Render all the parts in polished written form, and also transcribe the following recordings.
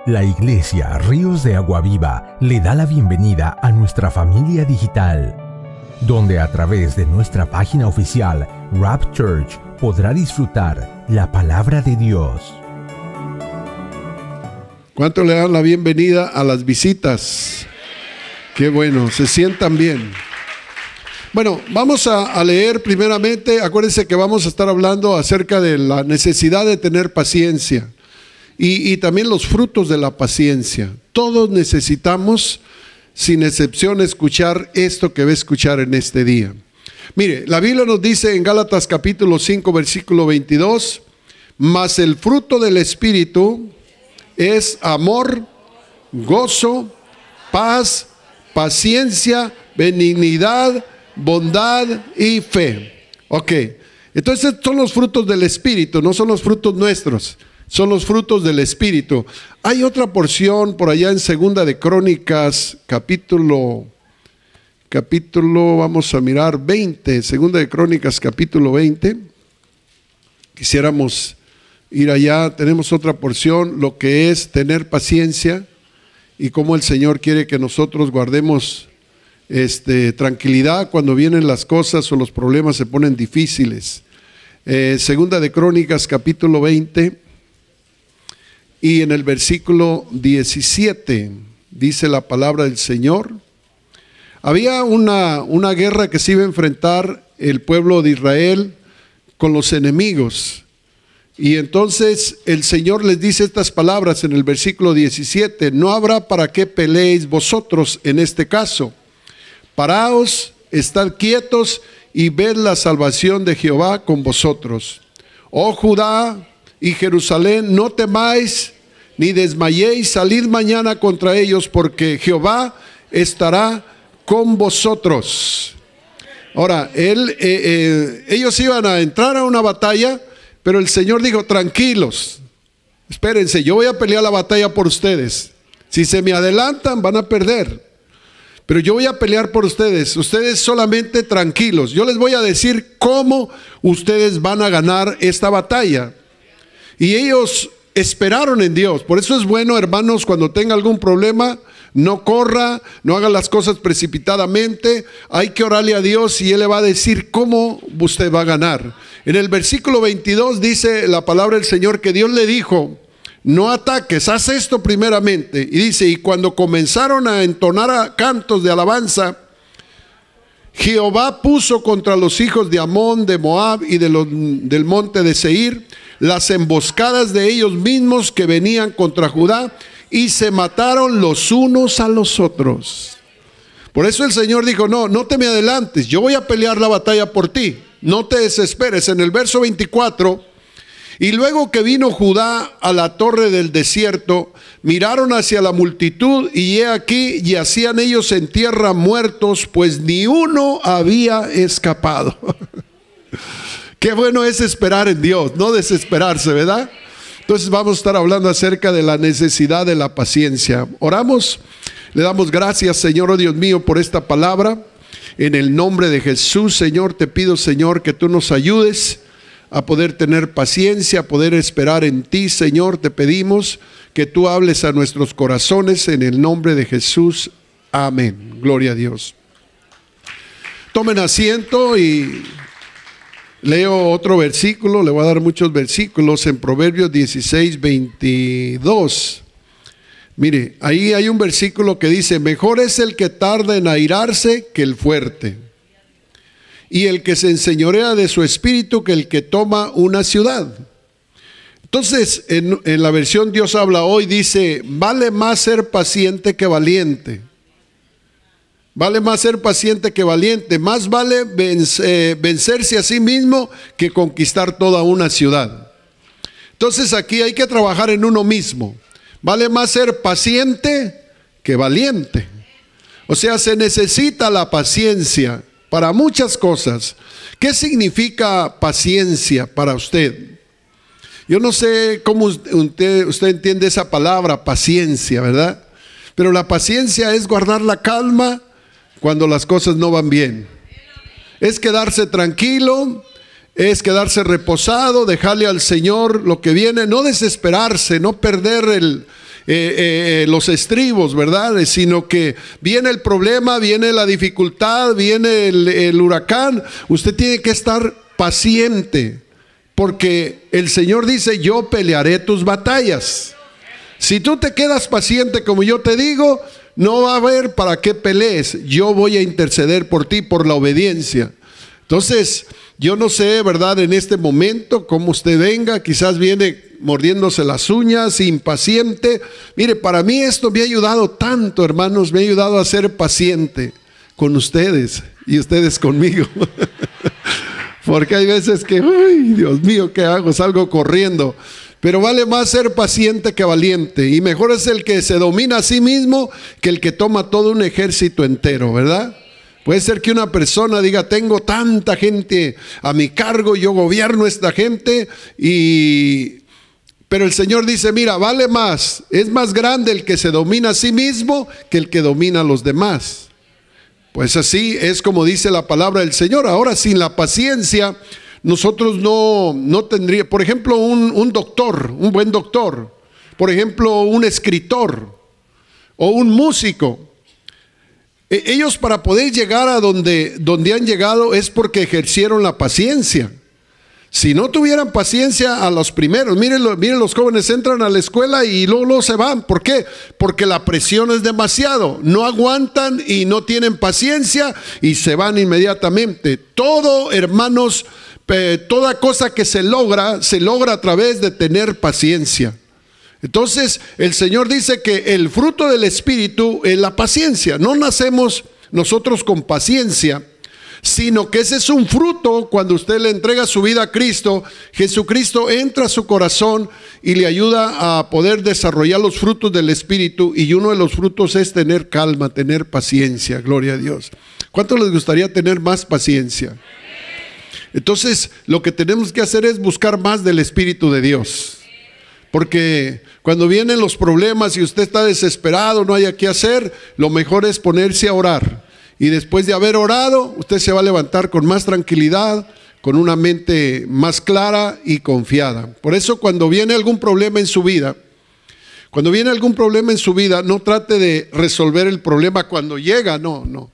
La Iglesia Ríos de Agua Viva le da la bienvenida a nuestra familia digital, donde a través de nuestra página oficial Rap Church podrá disfrutar la palabra de Dios. ¿Cuánto le dan la bienvenida a las visitas? Qué bueno, se sientan bien. Bueno, vamos a leer primeramente. Acuérdense que vamos a estar hablando acerca de la necesidad de tener paciencia y también los frutos de la paciencia. Todos necesitamos, sin excepción, escuchar esto que va a escuchar en este día. Mire, la Biblia nos dice en Gálatas capítulo 5, versículo 22, mas el fruto del Espíritu es amor, gozo, paz, paciencia, benignidad, bondad y fe. Ok, entonces son los frutos del Espíritu, no son los frutos nuestros, son los frutos del Espíritu. Hay otra porción por allá en Segunda de Crónicas, capítulo, vamos a mirar 20, Segunda de Crónicas, capítulo 20. Quisiéramos ir allá, tenemos otra porción, lo que es tener paciencia y cómo el Señor quiere que nosotros guardemos tranquilidad cuando vienen las cosas o los problemas se ponen difíciles. Segunda de Crónicas, capítulo 20. Y en el versículo 17 dice la palabra del Señor. Había una guerra que se iba a enfrentar el pueblo de Israel con los enemigos. Y entonces el Señor les dice estas palabras en el versículo 17. No habrá para qué peleéis vosotros en este caso. Paraos, estad quietos y ved la salvación de Jehová con vosotros. Oh Judá y Jerusalén, no temáis ni desmayéis, salid mañana contra ellos, porque Jehová estará con vosotros. Ahora, ellos iban a entrar a una batalla, pero el Señor dijo, tranquilos, espérense, yo voy a pelear la batalla por ustedes. Si se me adelantan, van a perder. Pero yo voy a pelear por ustedes. Ustedes solamente tranquilos. Yo les voy a decir cómo ustedes van a ganar esta batalla. Y ellos esperaron en Dios. Por eso es bueno, hermanos, cuando tenga algún problema, no corra, no haga las cosas precipitadamente. Hay que orarle a Dios y Él le va a decir cómo usted va a ganar. En el versículo 22 dice la palabra del Señor que Dios le dijo, no ataques, haz esto primeramente. Y dice, y cuando comenzaron a entonar cantos de alabanza, Jehová puso contra los hijos de Amón, de Moab y del monte de Seir, las emboscadas de ellos mismos que venían contra Judá, y se mataron los unos a los otros. Por eso el Señor dijo, no te me adelantes, yo voy a pelear la batalla por ti, no te desesperes. En el verso 24, y luego que vino Judá a la torre del desierto, miraron hacia la multitud, y he aquí yacían ellos en tierra muertos, pues ni uno había escapado. Qué bueno es esperar en Dios, no desesperarse, ¿verdad? Entonces vamos a estar hablando acerca de la necesidad de la paciencia. Oramos, le damos gracias, Señor, oh Dios mío, por esta palabra. En el nombre de Jesús, Señor, te pido, Señor, que tú nos ayudes a poder tener paciencia, a poder esperar en ti, Señor. Te pedimos que tú hables a nuestros corazones en el nombre de Jesús. Amén. Gloria a Dios. Tomen asiento y leo otro versículo. Le voy a dar muchos versículos en Proverbios 16, 22. Mire, ahí hay un versículo que dice, mejor es el que tarda en airarse que el fuerte, y el que se enseñorea de su espíritu que el que toma una ciudad. Entonces, en la versión Dios habla hoy, dice, vale más ser paciente que valiente. Vale más ser paciente que valiente. Más vale vencerse a sí mismo que conquistar toda una ciudad. Entonces aquí hay que trabajar en uno mismo. Vale más ser paciente que valiente. O sea, se necesita la paciencia para muchas cosas. ¿Qué significa paciencia para usted? Yo no sé cómo usted entiende esa palabra, paciencia, ¿verdad? Pero la paciencia es guardar la calma cuando las cosas no van bien. Es quedarse tranquilo, es quedarse reposado, dejarle al Señor lo que viene, no desesperarse, no perder los estribos, ¿verdad? Sino que viene el problema, viene la dificultad, viene el huracán. Usted tiene que estar paciente, porque el Señor dice: yo pelearé tus batallas. Si tú te quedas paciente, como yo te digo, no va a haber para qué pelees. Yo voy a interceder por ti, por la obediencia. Entonces, yo no sé, ¿verdad?, en este momento cómo usted venga. Quizás viene mordiéndose las uñas, impaciente. Mire, para mí esto me ha ayudado tanto, hermanos. Me ha ayudado a ser paciente con ustedes y ustedes conmigo. Porque hay veces que, ¡ay, Dios mío, qué hago! Salgo corriendo. Pero vale más ser paciente que valiente. Y mejor es el que se domina a sí mismo que el que toma todo un ejército entero, ¿verdad? Puede ser que una persona diga: tengo tanta gente a mi cargo, yo gobierno esta gente, pero el Señor dice: mira, vale más, es más grande el que se domina a sí mismo que el que domina a los demás. Pues así es como dice la palabra del Señor. Ahora, sin la paciencia, nosotros no tendría, por ejemplo, un doctor, un buen doctor, por ejemplo, un escritor o un músico. Ellos, para poder llegar a donde han llegado, es porque ejercieron la paciencia. Si no tuvieran paciencia a los primeros, miren los jóvenes entran a la escuela y luego se van. ¿Por qué? Porque la presión es demasiado. No aguantan y no tienen paciencia y se van inmediatamente. Todo, hermanos, toda cosa que se logra a través de tener paciencia. Entonces el Señor dice que el fruto del Espíritu es la paciencia. No nacemos nosotros con paciencia, sino que ese es un fruto. Cuando usted le entrega su vida a Cristo, Jesucristo entra a su corazón y le ayuda a poder desarrollar los frutos del Espíritu. Y uno de los frutos es tener calma, tener paciencia. Gloria a Dios. ¿Cuánto les gustaría tener más paciencia? Entonces lo que tenemos que hacer es buscar más del Espíritu de Dios. Porque cuando vienen los problemas y usted está desesperado, no hay qué hacer, lo mejor es ponerse a orar. Y después de haber orado, usted se va a levantar con más tranquilidad, con una mente más clara y confiada. Por eso, cuando viene algún problema en su vida, no trate de resolver el problema cuando llega, no.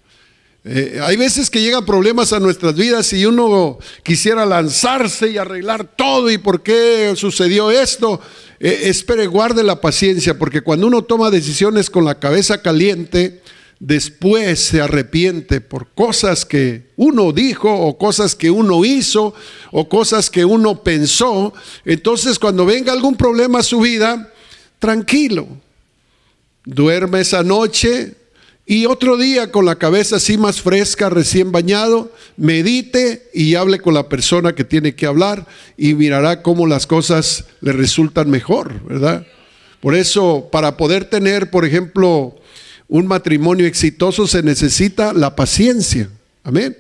Hay veces que llegan problemas a nuestras vidas y uno quisiera lanzarse y arreglar todo. ¿Y por qué sucedió esto? Espere, guarde la paciencia, porque cuando uno toma decisiones con la cabeza caliente, después se arrepiente por cosas que uno dijo o cosas que uno hizo o cosas que uno pensó. Entonces, cuando venga algún problema a su vida, tranquilo, duerme esa noche y otro día con la cabeza así más fresca, recién bañado, medite y hable con la persona que tiene que hablar y mirará cómo las cosas le resultan mejor, ¿verdad? Por eso, para poder tener, por ejemplo, un matrimonio exitoso, se necesita la paciencia. Amén.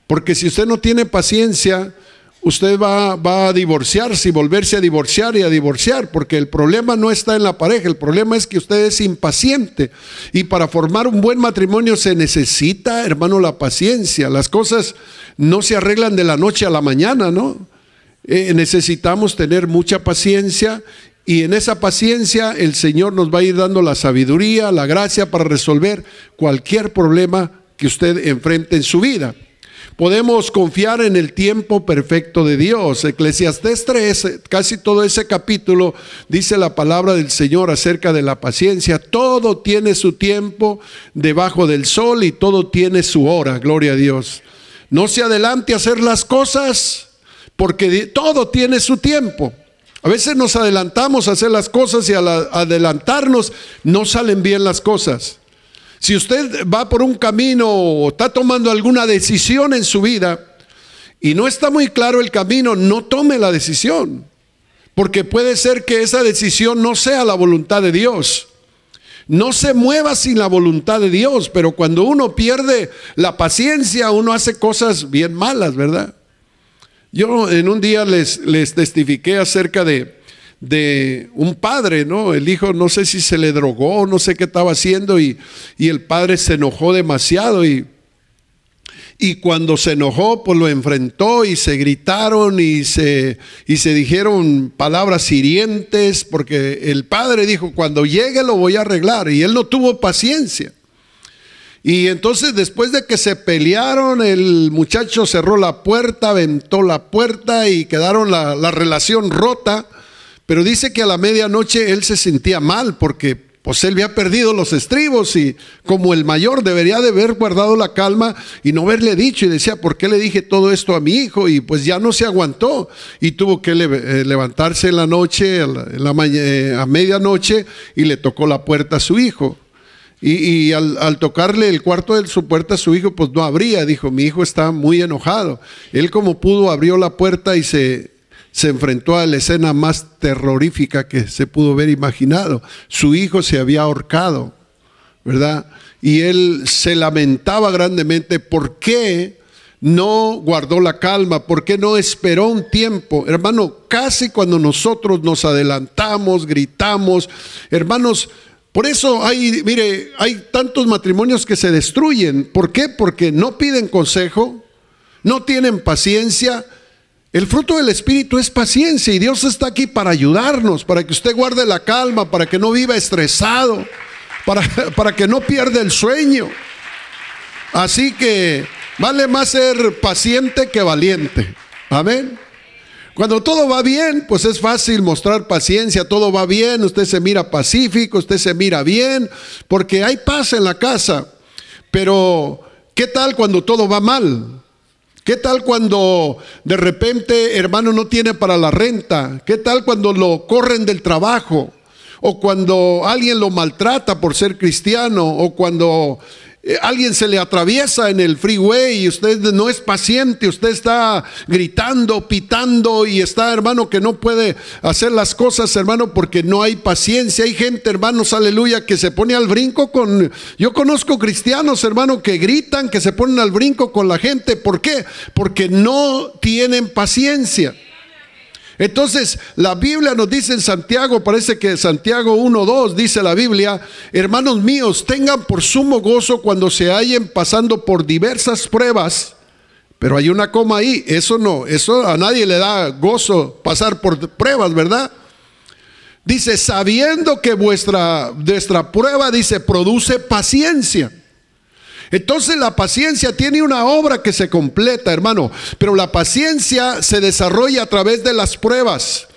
Porque si usted no tiene paciencia, usted va a divorciarse y volverse a divorciar y a divorciar, porque el problema no está en la pareja, el problema es que usted es impaciente. Y para formar un buen matrimonio se necesita, hermano, la paciencia. Las cosas no se arreglan de la noche a la mañana, ¿no? Necesitamos tener mucha paciencia, y en esa paciencia el Señor nos va a ir dando la sabiduría, la gracia para resolver cualquier problema que usted enfrente en su vida. Podemos confiar en el tiempo perfecto de Dios. Eclesiastés 3, casi todo ese capítulo, dice la palabra del Señor acerca de la paciencia. Todo tiene su tiempo debajo del sol y todo tiene su hora. Gloria a Dios. No se adelante a hacer las cosas, porque todo tiene su tiempo. A veces nos adelantamos a hacer las cosas y al adelantarnos no salen bien las cosas. Si usted va por un camino o está tomando alguna decisión en su vida y no está muy claro el camino, no tome la decisión, porque puede ser que esa decisión no sea la voluntad de Dios. No se mueva sin la voluntad de Dios, pero cuando uno pierde la paciencia, uno hace cosas bien malas, ¿verdad? Yo en un día les testifiqué acerca de un padre, ¿no? El hijo no sé si se le drogó, no sé qué estaba haciendo y el padre se enojó demasiado y Y cuando se enojó, pues lo enfrentó y se gritaron y se dijeron palabras hirientes, porque el padre dijo, cuando llegue lo voy a arreglar, y él no tuvo paciencia. Y entonces después de que se pelearon, el muchacho cerró la puerta, aventó la puerta y quedaron la relación rota. Pero dice que a la medianoche él se sentía mal porque pues él había perdido los estribos, y como el mayor debería de haber guardado la calma y no haberle dicho, y decía, ¿por qué le dije todo esto a mi hijo? Y pues ya no se aguantó y tuvo que levantarse en la noche, a medianoche, y le tocó la puerta a su hijo. Y al tocarle el cuarto de su puerta a su hijo, pues no abría. Dijo, mi hijo está muy enojado. Él como pudo abrió la puerta y se enfrentó a la escena más terrorífica que se pudo haber imaginado. Su hijo se había ahorcado, ¿verdad? Y él se lamentaba grandemente. ¿Por qué no guardó la calma? ¿Por qué no esperó un tiempo? Hermano, casi cuando nosotros nos adelantamos, gritamos, hermanos, por eso hay tantos matrimonios que se destruyen. ¿Por qué? Porque no piden consejo, no tienen paciencia. El fruto del Espíritu es paciencia, y Dios está aquí para ayudarnos, para que usted guarde la calma, para que no viva estresado, para que no pierda el sueño. Así que vale más ser paciente que valiente. Amén. Cuando todo va bien, pues es fácil mostrar paciencia. Todo va bien, usted se mira pacífico, usted se mira bien, porque hay paz en la casa. Pero ¿qué tal cuando todo va mal? ¿Qué tal cuando de repente, hermano, no tiene para la renta? ¿Qué tal cuando lo corren del trabajo? O cuando alguien lo maltrata por ser cristiano, o cuando alguien se le atraviesa en el freeway y usted no es paciente, usted está gritando, pitando, y está, hermano, que no puede hacer las cosas, hermano, porque no hay paciencia. Hay gente, hermanos, aleluya, que se pone al brinco yo conozco cristianos, hermano, que gritan, que se ponen al brinco con la gente. ¿Por qué? Porque no tienen paciencia. Entonces la Biblia nos dice en Santiago, parece que Santiago 1:2 dice la Biblia, hermanos míos, tengan por sumo gozo cuando se hallen pasando por diversas pruebas. Pero hay una coma ahí, eso a nadie le da gozo pasar por pruebas, ¿verdad? Dice, sabiendo que vuestra prueba, dice, produce paciencia. Entonces la paciencia tiene una obra que se completa, hermano, pero la paciencia se desarrolla a través de las pruebas.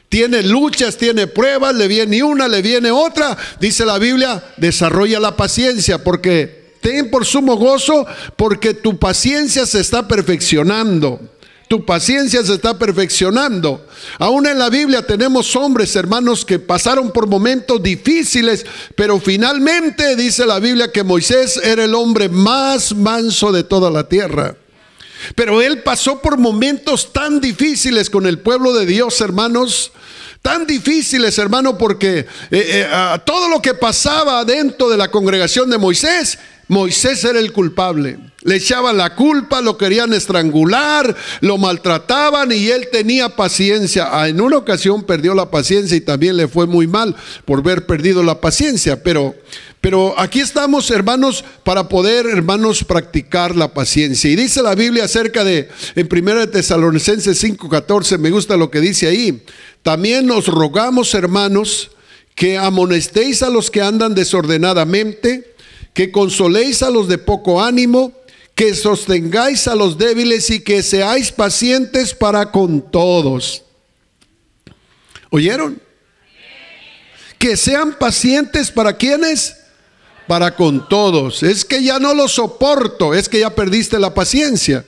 Tiene luchas, tiene pruebas, le viene una, le viene otra. Dice la Biblia, desarrolla la paciencia, porque ten por sumo gozo, porque tu paciencia se está perfeccionando. Tu paciencia se está perfeccionando. Aún en la Biblia tenemos hombres, hermanos, que pasaron por momentos difíciles, pero finalmente dice la Biblia que Moisés era el hombre más manso de toda la tierra. Pero él pasó por momentos tan difíciles con el pueblo de Dios, hermanos. Tan difíciles, hermano, porque todo lo que pasaba dentro de la congregación de Moisés era el culpable. Le echaban la culpa, lo querían estrangular, lo maltrataban, y él tenía paciencia. En una ocasión perdió la paciencia y también le fue muy mal por haber perdido la paciencia. Pero aquí estamos, hermanos, para poder, hermanos, practicar la paciencia. Y dice la Biblia acerca en 1 Tesalonicenses 5:14, me gusta lo que dice ahí. También os rogamos, hermanos, que amonestéis a los que andan desordenadamente, que consoléis a los de poco ánimo, que sostengáis a los débiles y que seáis pacientes para con todos. ¿Oyeron? Que sean pacientes para ¿quiénes? Para con todos. Es que ya no lo soporto, es que ya perdiste la paciencia.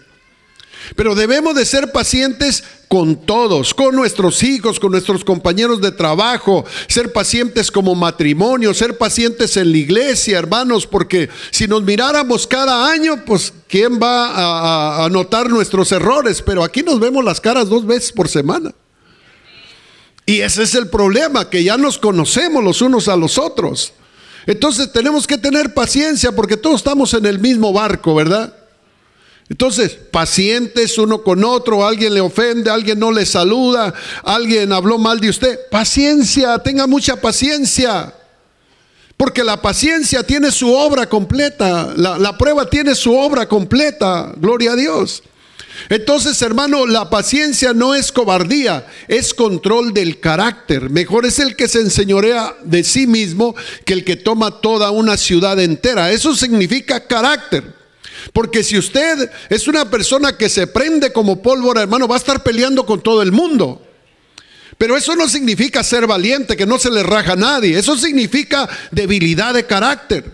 Pero debemos de ser pacientes con todos, con nuestros hijos, con nuestros compañeros de trabajo, ser pacientes como matrimonio, ser pacientes en la iglesia, hermanos, porque si nos miráramos cada año, pues ¿quién va a notar nuestros errores? Pero aquí nos vemos las caras 2 veces por semana. Y ese es el problema, que ya nos conocemos los unos a los otros. Entonces tenemos que tener paciencia porque todos estamos en el mismo barco, ¿verdad? Entonces, pacientes uno con otro, alguien le ofende, alguien no le saluda, alguien habló mal de usted. Paciencia, tenga mucha paciencia. Porque la paciencia tiene su obra completa, la prueba tiene su obra completa, gloria a Dios. Entonces, hermano, la paciencia no es cobardía, es control del carácter. Mejor es el que se enseñorea de sí mismo que el que toma toda una ciudad entera. Eso significa carácter. Porque si usted es una persona que se prende como pólvora, hermano, va a estar peleando con todo el mundo. Pero eso no significa ser valiente, que no se le raja a nadie. Eso significa debilidad de carácter.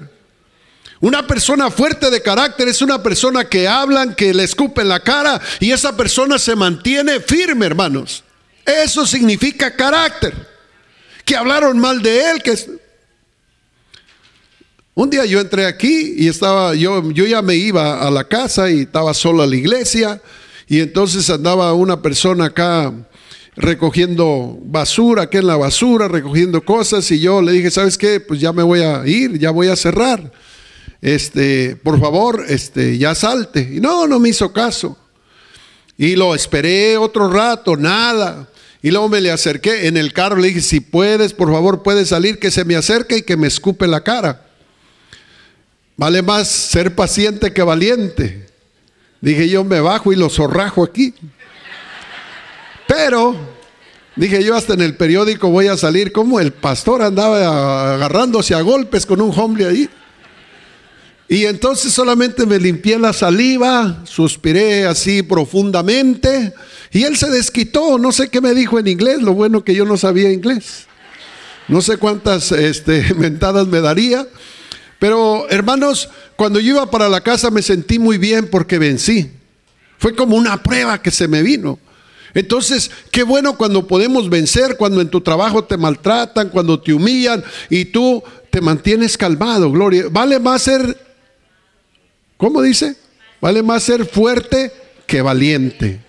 Una persona fuerte de carácter es una persona que hablan, que le escupen la cara, y esa persona se mantiene firme, hermanos. Eso significa carácter. Que hablaron mal de él. Un día yo entré aquí y yo ya me iba a la casa y estaba sola la iglesia, y entonces andaba una persona acá recogiendo basura, aquí en la basura, recogiendo cosas, y yo le dije, ¿sabes qué? Pues ya me voy a ir, ya voy a cerrar. Por favor, ya salte. Y no me hizo caso. Y lo esperé otro rato, nada. Y luego me le acerqué en el carro, le dije, si puedes, por favor, puedes salir, que se me acerque y que me escupe la cara. Vale más ser paciente que valiente. Dije, yo me bajo y lo zorrajo aquí. Pero dije yo, hasta en el periódico voy a salir como el pastor andaba agarrándose a golpes con un hombre ahí. Y entonces solamente me limpié la saliva, suspiré así profundamente, y él se desquitó. No sé qué me dijo en inglés, lo bueno que yo no sabía inglés. No sé cuántas mentadas me daría. Pero hermanos, cuando yo iba para la casa me sentí muy bien porque vencí. Fue como una prueba que se me vino. Entonces, qué bueno cuando podemos vencer, cuando en tu trabajo te maltratan, cuando te humillan y tú te mantienes calmado, gloria. Vale más ser, ¿cómo dice? Vale más ser fuerte que valiente.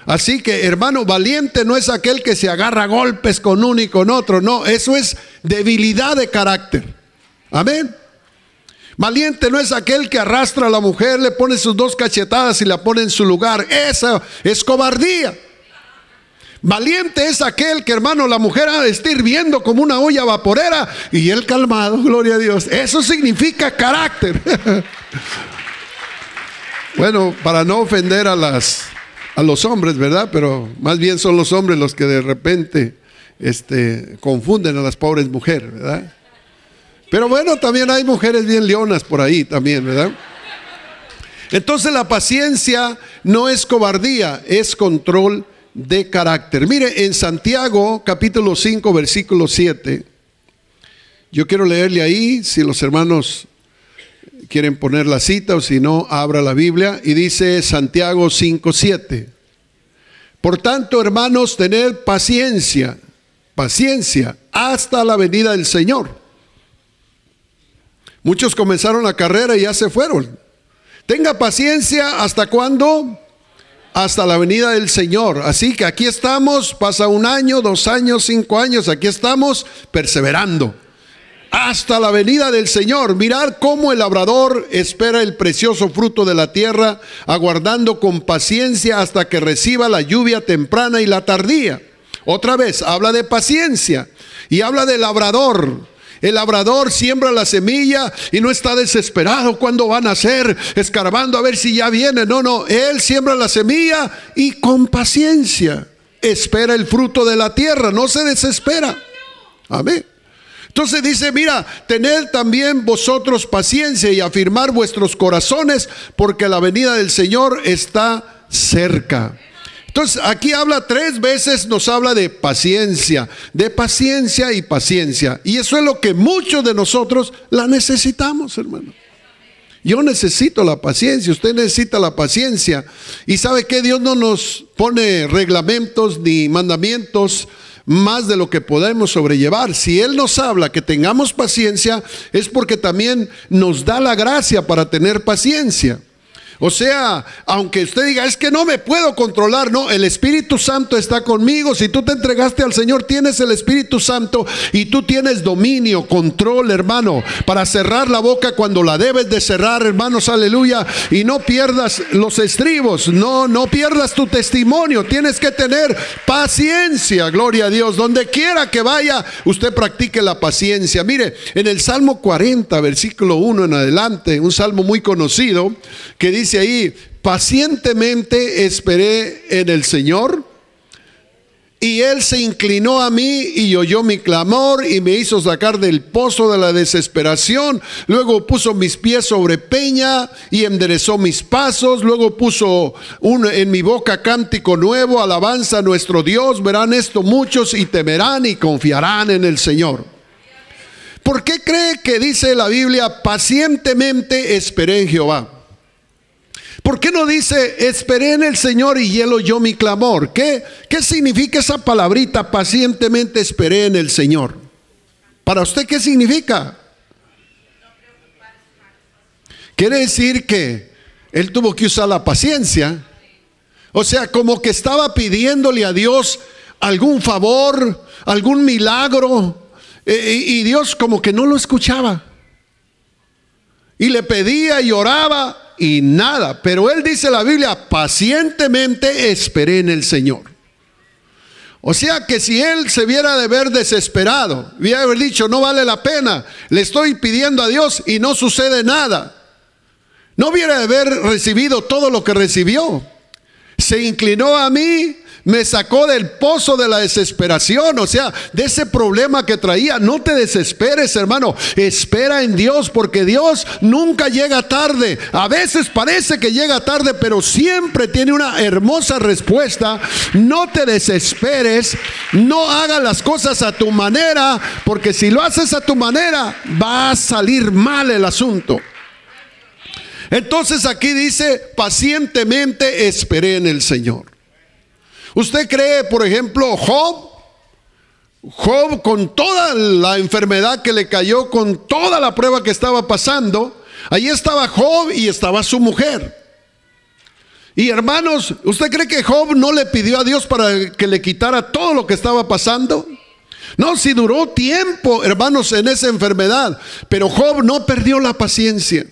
Así que, hermano, valiente no es aquel que se agarra a golpes con uno y con otro. No, eso es debilidad de carácter. Amén. Valiente no es aquel que arrastra a la mujer, le pone sus 2 cachetadas y la pone en su lugar. Esa es cobardía. Valiente es aquel que, hermano, la mujer ha de estar hirviendo como una olla vaporera y él calmado, gloria a Dios. Eso significa carácter. Bueno, para no ofender a los hombres, ¿verdad? Pero más bien son los hombres los que de repente confunden a las pobres mujeres, ¿verdad? Pero bueno, también hay mujeres bien leonas por ahí también, ¿verdad? Entonces la paciencia no es cobardía, es control de carácter. Mire, en Santiago capítulo 5 versículo 7, yo quiero leerle ahí, si los hermanos quieren poner la cita o si no, abra la Biblia, y dice Santiago 5:7. Por tanto, hermanos, tened paciencia hasta la venida del Señor. Muchos comenzaron la carrera y ya se fueron. Tenga paciencia, ¿hasta cuándo? Hasta la venida del Señor. Así que aquí estamos, pasa 1 año, 2 años, 5 años, aquí estamos perseverando. Hasta la venida del Señor. Mirad cómo el labrador espera el precioso fruto de la tierra, aguardando con paciencia hasta que reciba la lluvia temprana y la tardía. Otra vez, habla de paciencia y habla de labrador. El labrador siembra la semilla y no está desesperado cuando van a nacer, escarbando a ver si ya viene. No, él siembra la semilla y con paciencia espera el fruto de la tierra, no se desespera. Amén. Entonces dice, mira, tened también vosotros paciencia y afirmar vuestros corazones, porque la venida del Señor está cerca. Entonces aquí habla 3 veces, nos habla de paciencia y paciencia. Y eso es lo que muchos de nosotros la necesitamos, hermano. Yo necesito la paciencia, usted necesita la paciencia. Y sabe que Dios no nos pone reglamentos ni mandamientos más de lo que podemos sobrellevar. Si Él nos habla que tengamos paciencia, es porque también nos da la gracia para tener paciencia. O sea, aunque usted diga, es que no me puedo controlar, no, el Espíritu Santo está conmigo. Si tú te entregaste al Señor, tienes el Espíritu Santo y tú tienes dominio, control, hermano, para cerrar la boca cuando la debes de cerrar, hermanos, aleluya. Y no pierdas los estribos, no pierdas tu testimonio. Tienes que tener paciencia, gloria a Dios. Donde quiera que vaya, usted practique la paciencia. Mire, en el Salmo 40, versículo 1 en adelante, un salmo muy conocido, que dice ahí: pacientemente esperé en el Señor, y Él se inclinó a mí y oyó mi clamor y me hizo sacar del pozo de la desesperación. Luego puso mis pies sobre peña y enderezó mis pasos. Luego puso en mi boca cántico nuevo, alabanza a nuestro Dios. Verán esto muchos y temerán y confiarán en el Señor. ¿Por qué cree que dice la Biblia pacientemente esperé en Jehová? ¿Por qué no dice esperé en el Señor y Él oyó mi clamor? ¿Qué significa esa palabrita pacientemente esperé en el Señor? ¿Para usted qué significa? Quiere decir que Él tuvo que usar la paciencia. O sea, como que estaba pidiéndole a Dios algún favor, algún milagro, y Dios como que no lo escuchaba. Y le pedía y oraba y nada. Pero Él dice la Biblia, pacientemente esperé en el Señor. O sea que si Él se viera de ver desesperado, hubiera haber dicho, no vale la pena, le estoy pidiendo a Dios y no sucede nada, no hubiera de haber recibido todo lo que recibió. Se inclinó a mí, me sacó del pozo de la desesperación, o sea, de ese problema que traía. No te desesperes, hermano, espera en Dios, porque Dios nunca llega tarde. A veces parece que llega tarde, pero siempre tiene una hermosa respuesta. No te desesperes, no hagas las cosas a tu manera, porque si lo haces a tu manera, va a salir mal el asunto. Entonces aquí dice, pacientemente esperé en el Señor. ¿Usted cree, por ejemplo, Job con toda la enfermedad que le cayó, con toda la prueba que estaba pasando, ahí estaba Job y estaba su mujer? Y hermanos, ¿usted cree que Job no le pidió a Dios para que le quitara todo lo que estaba pasando? No, si duró tiempo, hermanos, en esa enfermedad, pero Job no perdió la paciencia.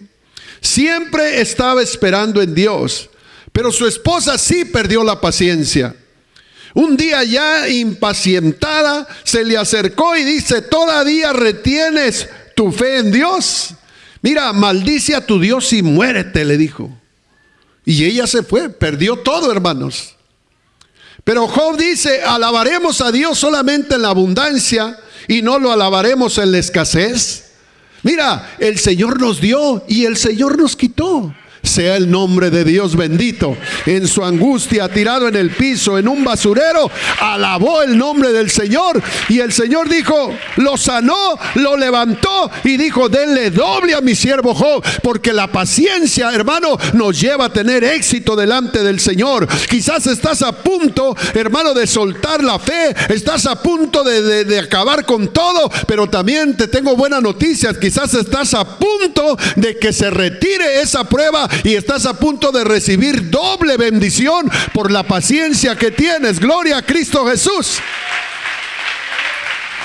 Siempre estaba esperando en Dios, pero su esposa sí perdió la paciencia. Un día ya impacientada se le acercó y dice, ¿todavía retienes tu fe en Dios? Mira, maldice a tu Dios y muérete, le dijo. Y ella se fue, perdió todo, hermanos. Pero Job dice, alabaremos a Dios solamente en la abundancia y no lo alabaremos en la escasez. Mira, el Señor nos dio y el Señor nos quitó. Sea el nombre de Dios bendito. En su angustia, tirado en el piso, en un basurero, alabó el nombre del Señor. Y el Señor dijo, lo sanó, lo levantó y dijo, denle doble a mi siervo Job. Porque la paciencia, hermano, nos lleva a tener éxito delante del Señor. Quizás estás a punto, hermano, de soltar la fe. Estás a punto de acabar con todo. Pero también te tengo buenas noticias. Quizás estás a punto de que se retire esa prueba y estás a punto de recibir doble bendición por la paciencia que tienes. Gloria a Cristo Jesús.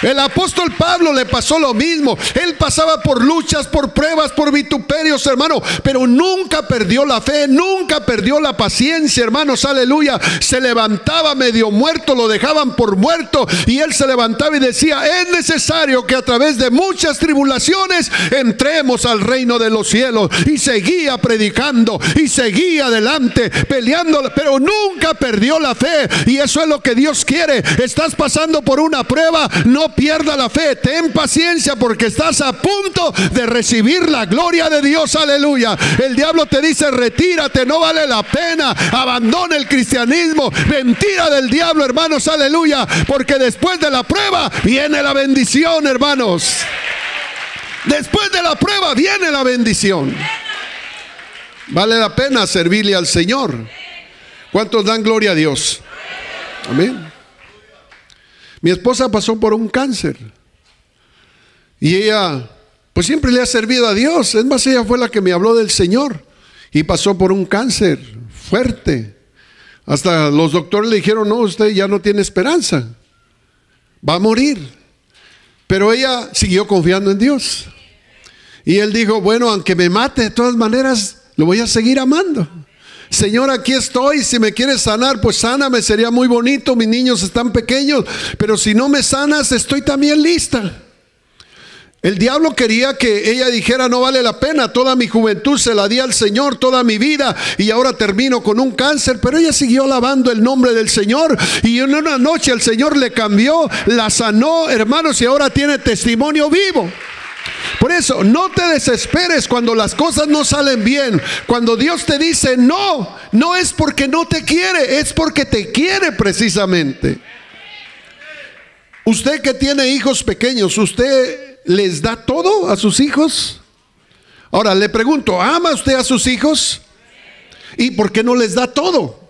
El apóstol Pablo le pasó lo mismo. Él pasaba por luchas, por pruebas, por vituperios, hermano, pero nunca perdió la fe, nunca perdió la paciencia, hermanos, aleluya. Se levantaba medio muerto, lo dejaban por muerto, y él se levantaba y decía, es necesario que a través de muchas tribulaciones entremos al reino de los cielos. Y seguía predicando y seguía adelante peleando, pero nunca perdió la fe. Y eso es lo que Dios quiere. Estás pasando por una prueba, no pierda la fe, ten paciencia, porque estás a punto de recibir la gloria de Dios, aleluya. El diablo te dice, retírate, no vale la pena, abandona el cristianismo. Mentira del diablo, hermanos, aleluya, porque después de la prueba viene la bendición, hermanos. Después de la prueba viene la bendición. Vale la pena servirle al Señor. ¿Cuántos dan gloria a Dios? Amén. Mi esposa pasó por un cáncer y ella pues siempre le ha servido a Dios. Es más, ella fue la que me habló del Señor y pasó por un cáncer fuerte. Hasta los doctores le dijeron, no, usted ya no tiene esperanza, va a morir. Pero ella siguió confiando en Dios. Y él dijo, bueno, aunque me mate, de todas maneras, lo voy a seguir amando. Señor, aquí estoy, si me quieres sanar, pues sáname, sería muy bonito, mis niños están pequeños, pero si no me sanas, estoy también lista. El diablo quería que ella dijera, no vale la pena, toda mi juventud se la di al Señor, toda mi vida, y ahora termino con un cáncer. Pero ella siguió alabando el nombre del Señor, y en una noche el Señor le cambió, la sanó, hermanos, y ahora tiene testimonio vivo. Por eso, no te desesperes cuando las cosas no salen bien. Cuando Dios te dice no, no es porque no te quiere, es porque te quiere precisamente. Usted que tiene hijos pequeños, ¿usted les da todo a sus hijos? Ahora le pregunto, ¿ama usted a sus hijos? ¿Y por qué no les da todo?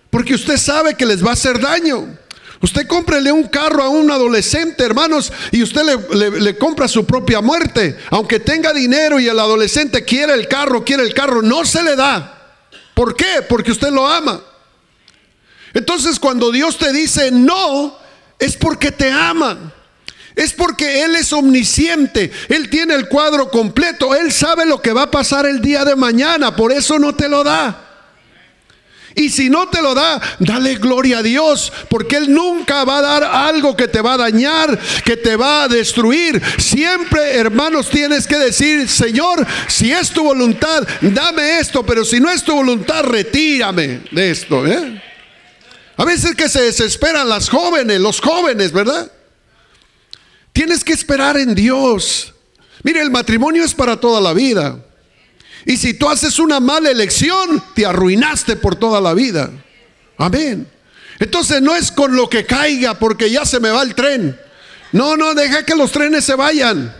Porque usted sabe que les va a hacer daño. Usted cómprele un carro a un adolescente, hermanos, y usted le compra su propia muerte. Aunque tenga dinero y el adolescente quiere el carro, no se le da. ¿Por qué? Porque usted lo ama. Entonces, cuando Dios te dice no, es porque te ama. Es porque Él es omnisciente. Él tiene el cuadro completo. Él sabe lo que va a pasar el día de mañana. Por eso no te lo da. Y si no te lo da, dale gloria a Dios, porque Él nunca va a dar algo que te va a dañar, que te va a destruir. Siempre, hermanos, tienes que decir, Señor, si es tu voluntad, dame esto, pero si no es tu voluntad, retírame de esto. A veces que se desesperan los jóvenes, ¿verdad? Tienes que esperar en Dios. Mire, el matrimonio es para toda la vida. Y si tú haces una mala elección, te arruinaste por toda la vida. Amén. Entonces no es con lo que caiga, porque ya se me va el tren. No, deja que los trenes se vayan.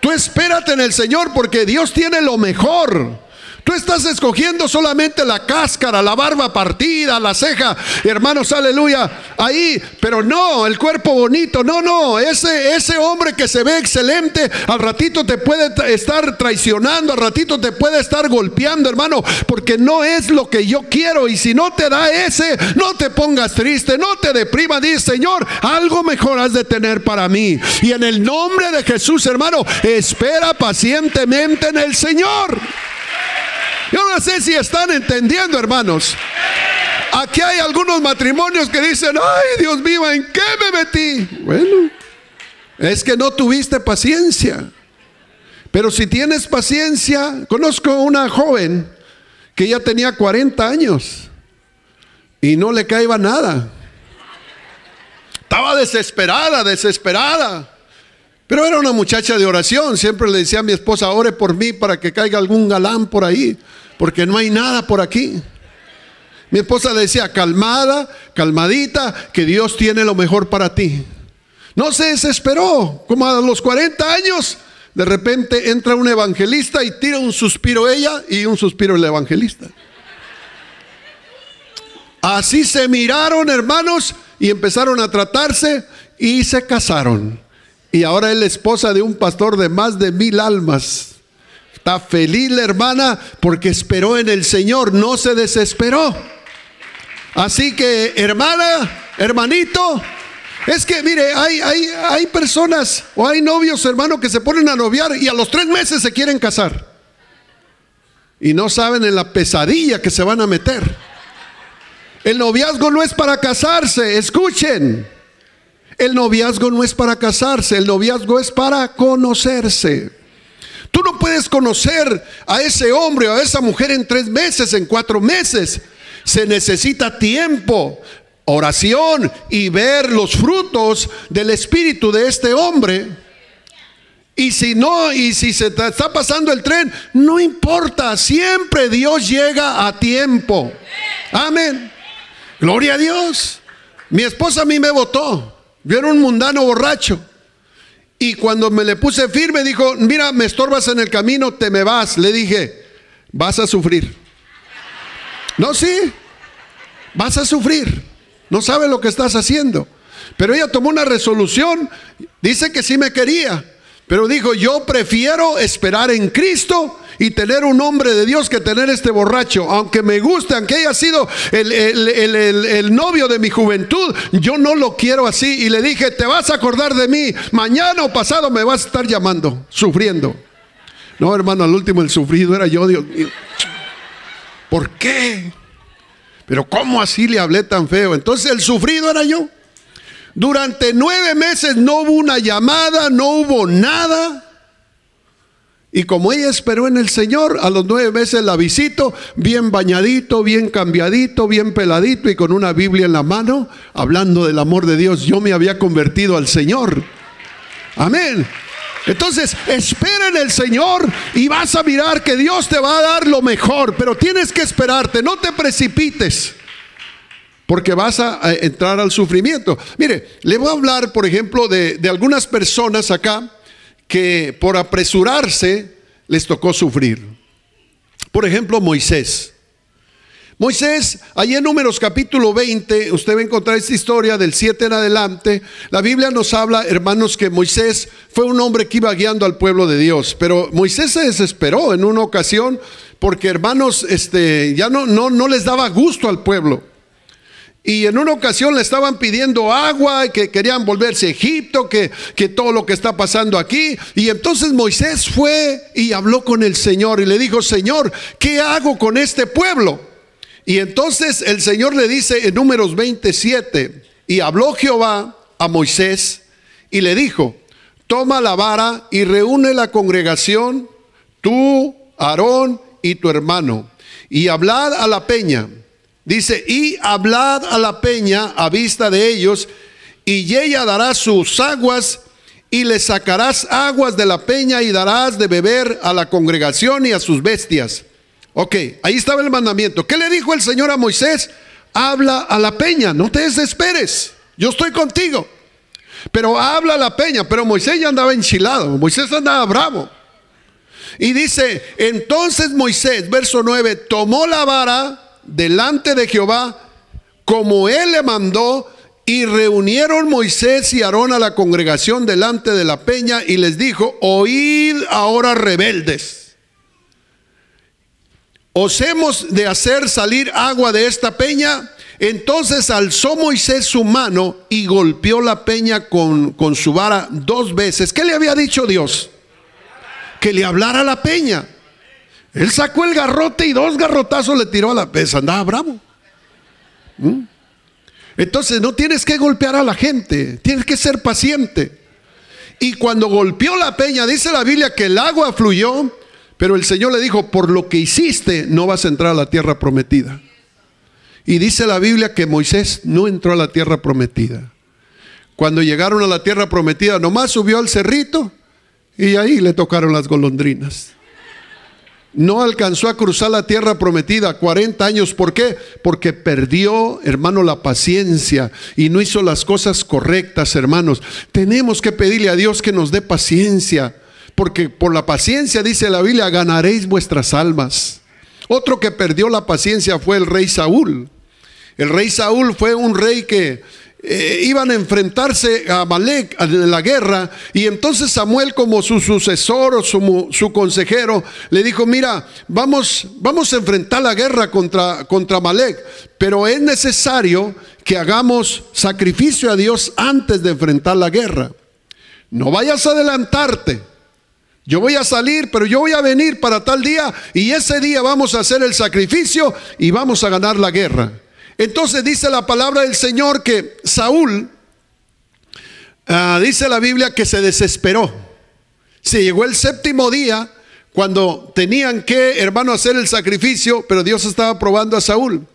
Tú espérate en el Señor, porque Dios tiene lo mejor. Tú estás escogiendo solamente la cáscara, la barba partida, la ceja, hermanos, aleluya, ahí, pero no, el cuerpo bonito, no, ese hombre que se ve excelente, al ratito te puede estar traicionando, al ratito te puede estar golpeando, hermano, porque no es lo que yo quiero. Y si no te da ese, no te pongas triste, no te deprimas, dice, Señor, algo mejor has de tener para mí. Y en el nombre de Jesús, hermano, espera pacientemente en el Señor. Yo no sé si están entendiendo, hermanos. Aquí hay algunos matrimonios que dicen, ay, Dios mío, ¿en qué me metí? Bueno, es que no tuviste paciencia. Pero si tienes paciencia, conozco una joven que ya tenía 40 años y no le caía nada. Estaba desesperada. Pero era una muchacha de oración. Siempre le decía a mi esposa, ore por mí para que caiga algún galán por ahí, porque no hay nada por aquí. Mi esposa le decía, calmadita, que Dios tiene lo mejor para ti. No se desesperó. Como a los 40 años, de repente entra un evangelista y tira un suspiro ella y un suspiro el evangelista. Así se miraron, hermanos, y empezaron a tratarse y se casaron. Y ahora es la esposa de un pastor de más de 1000 almas. Está feliz la hermana porque esperó en el Señor, no se desesperó. Así que, hermanito, es que mire, hay personas o hay novios, hermano, que se ponen a noviar y a los 3 meses se quieren casar. Y no saben en la pesadilla que se van a meter. El noviazgo no es para casarse, escuchen. El noviazgo no es para casarse, el noviazgo es para conocerse. Tú no puedes conocer a ese hombre o a esa mujer en 3 meses, en 4 meses. Se necesita tiempo, oración y ver los frutos del espíritu de este hombre. Y si no, y si se está pasando el tren, no importa, siempre Dios llega a tiempo. Amén. Gloria a Dios. Mi esposa a mí me votó. Yo era un mundano borracho. Y cuando me le puse firme, dijo, mira, me estorbas en el camino, te me vas. Le dije, vas a sufrir. No, sí, vas a sufrir. No sabes lo que estás haciendo. Pero ella tomó una resolución. Dice que sí me quería, pero dijo, yo prefiero esperar en Cristo y tener un hombre de Dios que tener este borracho. Aunque me guste, aunque haya sido el novio de mi juventud, yo no lo quiero así. Y le dije, te vas a acordar de mí, mañana o pasado me vas a estar llamando, sufriendo. No, hermano, al último el sufrido era yo. Dios mío, ¿por qué? Pero ¿cómo así le hablé tan feo? Entonces el sufrido era yo. Durante 9 meses no hubo una llamada, no hubo nada. Y como ella esperó en el Señor, a los 9 meses la visito, bien bañadito, bien cambiadito, bien peladito y con una Biblia en la mano, hablando del amor de Dios. Yo me había convertido al Señor. Amén. Entonces, espera en el Señor y vas a mirar que Dios te va a dar lo mejor. Pero tienes que esperarte, no te precipites, porque vas a entrar al sufrimiento. Mire, le voy a hablar, por ejemplo, de algunas personas acá que por apresurarse les tocó sufrir. Por ejemplo, Moisés. Moisés, allí en Números capítulo 20, usted va a encontrar esta historia del 7 en adelante. La Biblia nos habla, hermanos, que Moisés fue un hombre que iba guiando al pueblo de Dios. Pero Moisés se desesperó en una ocasión porque, hermanos, ya no les daba gusto al pueblo. Y en una ocasión le estaban pidiendo agua, que querían volverse a Egipto, que todo lo que está pasando aquí. Y entonces Moisés fue y habló con el Señor y le dijo, Señor, ¿qué hago con este pueblo? Y entonces el Señor le dice en Números 27, y habló Jehová a Moisés y le dijo, toma la vara y reúne la congregación, tú, Aarón y tu hermano, y hablad a la peña. Dice, y hablad a la peña a vista de ellos, y ella dará sus aguas, y le sacarás aguas de la peña, y darás de beber a la congregación y a sus bestias. Ok, ahí estaba el mandamiento. ¿Qué le dijo el Señor a Moisés? Habla a la peña, no te desesperes, yo estoy contigo. Pero habla a la peña. Pero Moisés ya andaba enchilado, Moisés andaba bravo. Y dice, entonces Moisés, verso 9, tomó la vara delante de Jehová, como él le mandó, y reunieron Moisés y Aarón a la congregación delante de la peña, y les dijo, oíd ahora, rebeldes, ¿os hemos de hacer salir agua de esta peña? Entonces alzó Moisés su mano y golpeó la peña con su vara 2 veces. ¿Qué le había dicho Dios? Que le hablara a la peña. Él sacó el garrote y 2 garrotazos le tiró a la peña. Andaba bravo. Entonces no tienes que golpear a la gente, tienes que ser paciente. Y cuando golpeó la peña, dice la Biblia que el agua fluyó, pero el Señor le dijo, por lo que hiciste no vas a entrar a la tierra prometida. Y dice la Biblia que Moisés no entró a la tierra prometida. Cuando llegaron a la tierra prometida, nomás subió al cerrito y ahí le tocaron las golondrinas. No alcanzó a cruzar la tierra prometida 40 años. ¿Por qué? Porque perdió, hermano, la paciencia y no hizo las cosas correctas, hermanos. Tenemos que pedirle a Dios que nos dé paciencia, porque por la paciencia, dice la Biblia, ganaréis vuestras almas. Otro que perdió la paciencia fue el rey Saúl. El rey Saúl fue un rey que iban a enfrentarse a Amalek en la guerra, y entonces Samuel, como su sucesor o su consejero, le dijo, mira, vamos a enfrentar la guerra contra Amalek, pero es necesario que hagamos sacrificio a Dios antes de enfrentar la guerra. No vayas a adelantarte. Yo voy a salir, pero yo voy a venir para tal día, y ese día vamos a hacer el sacrificio y vamos a ganar la guerra. Entonces dice la palabra del Señor que Saúl, dice la Biblia que se desesperó. Se llegó el 7º día cuando tenían que, hermano, hacer el sacrificio, pero Dios estaba probando a Saúl.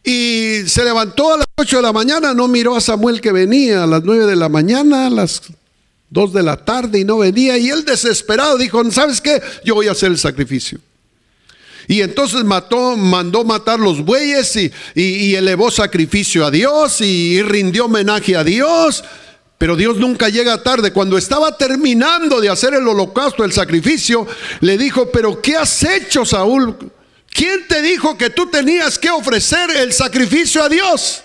Y se levantó a las 8 de la mañana, no miró a Samuel que venía a las 9 de la mañana, a las 2 de la tarde y no venía. Y él desesperado dijo, ¿sabes qué? Yo voy a hacer el sacrificio. Y entonces mandó matar los bueyes y elevó sacrificio a Dios y rindió homenaje a Dios. Pero Dios nunca llega tarde. Cuando estaba terminando de hacer el holocausto, el sacrificio, le dijo, pero ¿qué has hecho, Saúl? ¿Quién te dijo que tú tenías que ofrecer el sacrificio a Dios?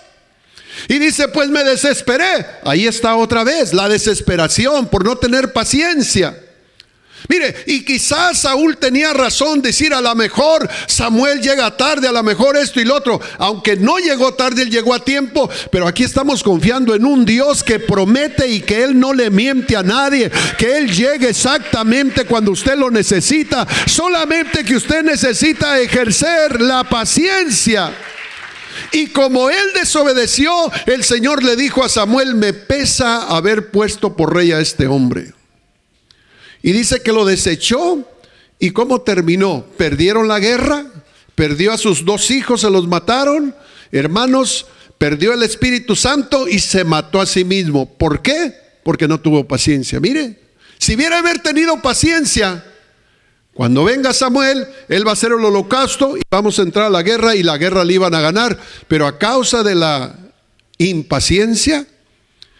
Y dice, pues me desesperé. Ahí está otra vez la desesperación por no tener paciencia. Mire, y quizás Saúl tenía razón de decir, a lo mejor Samuel llega tarde, a lo mejor esto y lo otro. Aunque no llegó tarde, él llegó a tiempo. Pero aquí estamos confiando en un Dios que promete y que Él no le miente a nadie, que Él llegue exactamente cuando usted lo necesita. Solamente que usted necesita ejercer la paciencia. Y como él desobedeció, el Señor le dijo a Samuel: me pesa haber puesto por rey a este hombre. Y dice que lo desechó. ¿Y cómo terminó? Perdieron la guerra, perdió a sus 2 hijos, se los mataron, hermanos, perdió el Espíritu Santo y se mató a sí mismo. ¿Por qué? Porque no tuvo paciencia. Mire, si hubiera haber tenido paciencia, cuando venga Samuel, él va a hacer el holocausto y vamos a entrar a la guerra, y la guerra le iban a ganar. Pero a causa de la impaciencia,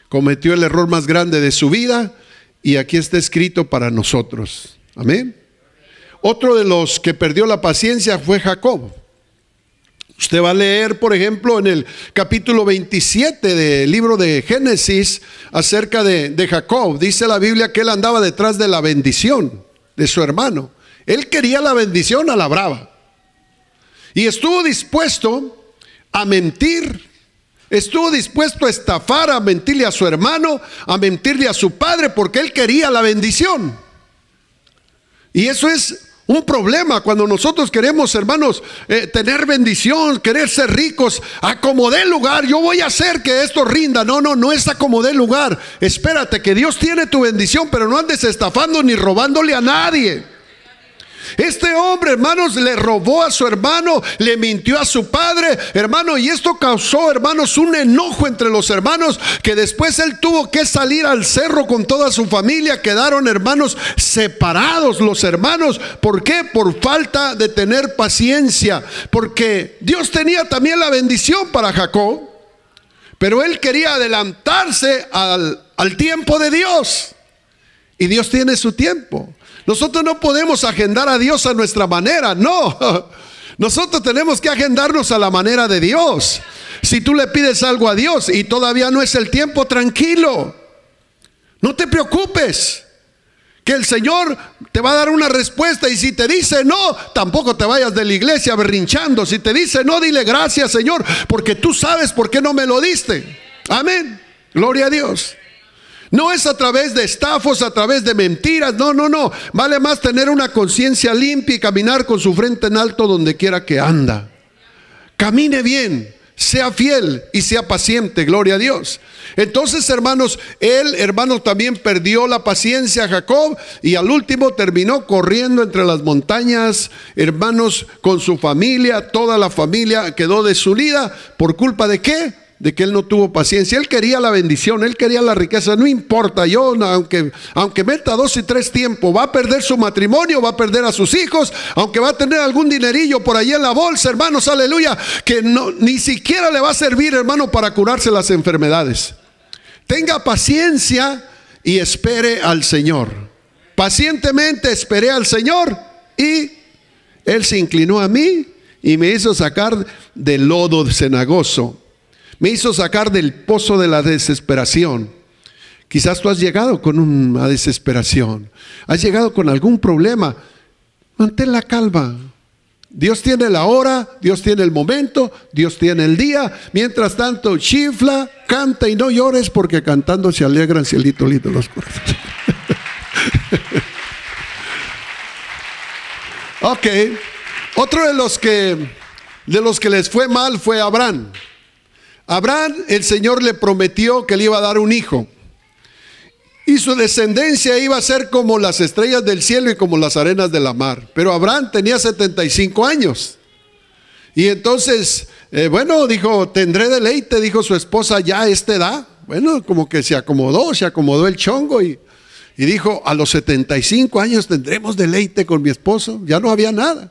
cometió el error más grande de su vida. Y aquí está escrito para nosotros. Amén. Otro de los que perdió la paciencia fue Jacob. Usted va a leer, por ejemplo, en el capítulo 27 del libro de Génesis acerca de Jacob. Dice la Biblia que él andaba detrás de la bendición de su hermano. Él quería la bendición a la brava. Y estuvo dispuesto a mentir. Estuvo dispuesto a estafar, a mentirle a su hermano, a mentirle a su padre, porque él quería la bendición. Y eso es un problema cuando nosotros queremos, hermanos, tener bendición, querer ser ricos. Acomodé lugar, yo voy a hacer que esto rinda. No es acomodé lugar. Espérate, que Dios tiene tu bendición, pero no andes estafando ni robándole a nadie. Este hombre, hermanos, le robó a su hermano, le mintió a su padre, hermano, y esto causó, hermanos, un enojo entre los hermanos, que después él tuvo que salir al cerro con toda su familia. Quedaron, hermanos, separados los hermanos. ¿Por qué? Por falta de tener paciencia. Porque Dios tenía también la bendición para Jacob, pero él quería adelantarse al tiempo de Dios. Y Dios tiene su tiempo. Nosotros no podemos agendar a Dios a nuestra manera, no. Nosotros tenemos que agendarnos a la manera de Dios. Si tú le pides algo a Dios y todavía no es el tiempo, tranquilo. No te preocupes, que el Señor te va a dar una respuesta. Y si te dice no, tampoco te vayas de la iglesia berrinchando. Si te dice no, dile gracias, Señor, porque tú sabes por qué no me lo diste. Amén, gloria a Dios. No es a través de estafos, a través de mentiras. No. Vale más tener una conciencia limpia y caminar con su frente en alto donde quiera que anda. Camine bien, sea fiel y sea paciente, gloria a Dios. Entonces, hermanos, él, hermanos, también perdió la paciencia, Jacob, y al último terminó corriendo entre las montañas, hermanos, con su familia. Toda la familia quedó desunida. ¿Por culpa de qué? De que él no tuvo paciencia. Él quería la bendición, él quería la riqueza. No importa, aunque meta 2 y 3 tiempos, va a perder su matrimonio, va a perder a sus hijos, aunque va a tener algún dinerillo por ahí en la bolsa, hermanos, aleluya, que ni siquiera le va a servir, hermano, para curarse las enfermedades. Tenga paciencia y espere al Señor. Pacientemente esperé al Señor, y Él se inclinó a mí y me hizo sacar del lodo cenagoso. Me hizo sacar del pozo de la desesperación. Quizás tú has llegado con una desesperación, has llegado con algún problema. Mantén la calma. Dios tiene la hora, Dios tiene el momento, Dios tiene el día. Mientras tanto, chifla, canta y no llores, porque cantando se alegran, cielito lindo, los corazones. Ok. Otro de los que les fue mal fue Abraham. Abraham, el Señor le prometió que le iba a dar un hijo, y su descendencia iba a ser como las estrellas del cielo y como las arenas de la mar. Pero Abraham tenía 75 años. Y entonces, dijo, tendré deleite, dijo su esposa, ya a esta edad. Bueno, como que se acomodó el chongo y dijo, a los 75 años tendremos deleite con mi esposo. Ya no había nada.